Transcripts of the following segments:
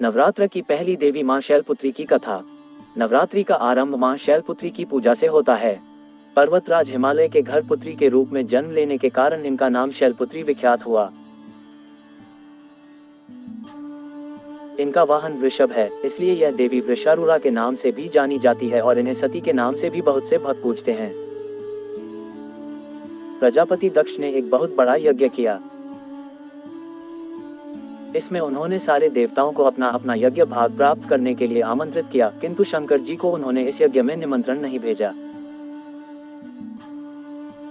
नवरात्र की पहली देवी मां शैलपुत्री की कथा। नवरात्रि का आरंभ मां शैलपुत्री की पूजा से होता है। पर्वतराज हिमालय के घर पुत्री के रूप में जन्म लेने के कारण इनका नाम शैलपुत्री विख्यात हुआ। इनका वाहन वृषभ है, इसलिए यह देवी वृषारूढ़ा के नाम से भी जानी जाती है और इन्हें सती के नाम से भी बहुत से भक्त पूजते हैं। प्रजापति दक्ष ने एक बहुत बड़ा यज्ञ किया। इसमें उन्होंने सारे देवताओं को अपना अपना यज्ञ भाग प्राप्त करने के लिए आमंत्रित किया, किंतु शंकर जी को उन्होंने इस यज्ञ में निमंत्रण नहीं भेजा।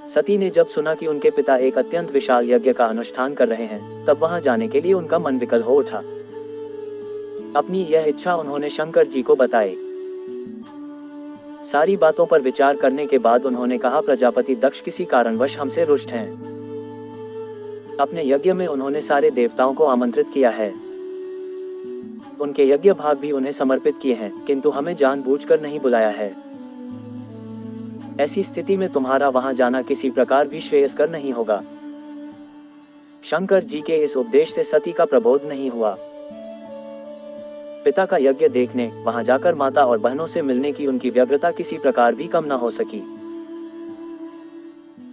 सती ने जब सुना कि उनके पिता एक अत्यंत विशाल यज्ञ का अनुष्ठान कर रहे हैं, तब वहां जाने के लिए उनका मन विकल हो उठा। अपनी यह इच्छा उन्होंने शंकर जी को बताई। सारी बातों पर विचार करने के बाद उन्होंने कहा, प्रजापति दक्ष किसी कारणवश हमसे रुष्ट हैं। अपने यज्ञ में उन्होंने सारे देवताओं को आमंत्रित किया है। उनके यज्ञ भाग भी उन्हें समर्पित किए हैं, किंतु हमें जानबूझकर नहीं बुलाया है। ऐसी स्थिति में तुम्हारा वहां जाना किसी प्रकार भी श्रेयस्कर नहीं होगा। शंकर जी के इस उपदेश से सती का प्रबोध नहीं हुआ। पिता का यज्ञ देखने, वहां जाकर माता और बहनों से मिलने की उनकी व्यग्रता किसी प्रकार भी कम न हो सकी।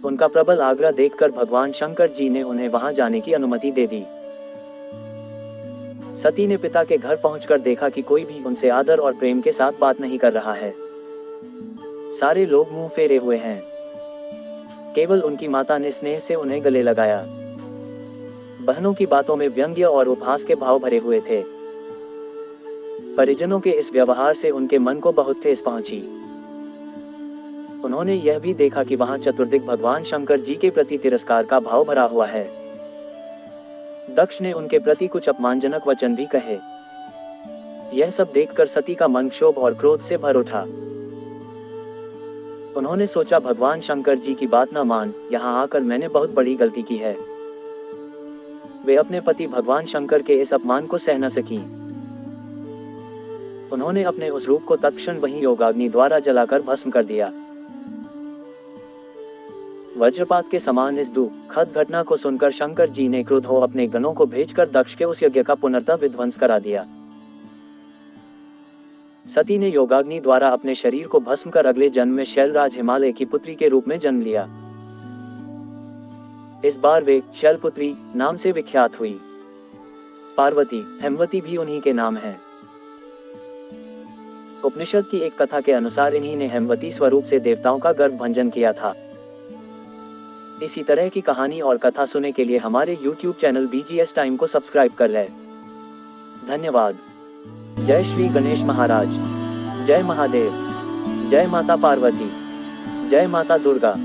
उनका प्रबल आग्रह देखकर भगवान शंकर जी ने उन्हें वहां जाने की अनुमति दे दी। सती ने पिता के घर पहुंचकर देखा कि कोई भी उनसे आदर और प्रेम के साथ बात नहीं कर रहा है। सारे लोग मुंह फेरे हुए हैं। केवल उनकी माता ने स्नेह से उन्हें गले लगाया। बहनों की बातों में व्यंग्य और उपहास के भाव भरे हुए थे। परिजनों के इस व्यवहार से उनके मन को बहुत ठेस पहुंची। उन्होंने यह भी देखा कि वहां चतुर्दिक भगवान शंकर जी के प्रति तिरस्कार का भाव भरा हुआ है। दक्ष ने उनके प्रति कुछ अपमानजनक वचन भी कहे। यह सब देखकर सती का मन क्षोभ और क्रोध से भर उठा। उन्होंने सोचा, भगवान शंकर जी की बात न मान, यहां आकर मैंने बहुत बड़ी गलती की है। वे अपने पति भगवान शंकर के इस अपमान को सह न सकी। उन्होंने अपने उस रूप को तत्क्षण वहीं योगाग्नि द्वारा जलाकर भस्म कर दिया। वज्रपात के समान इस दुखद घटना को सुनकर शंकर जी ने क्रुद्ध हो अपने गणों को भेजकर दक्ष के उस यज्ञ का पुनर्तः विध्वंस करा दिया। सती ने योगाग्नि द्वारा अपने शरीर को भस्म कर अगले जन्म में शैलराज हिमालय की पुत्री के रूप में जन्म लिया। इस बार वे शैलपुत्री नाम से विख्यात हुई। पार्वती, हेमवती भी उन्हीं के नाम हैं। उपनिषद की एक कथा के अनुसार इन्हीं ने हेमवती स्वरूप से देवताओं का गर्भ भंजन किया था। इसी तरह की कहानी और कथा सुनने के लिए हमारे YouTube चैनल BGS टाइम को सब्सक्राइब कर लें। धन्यवाद। जय श्री गणेश महाराज। जय महादेव। जय माता पार्वती। जय माता दुर्गा।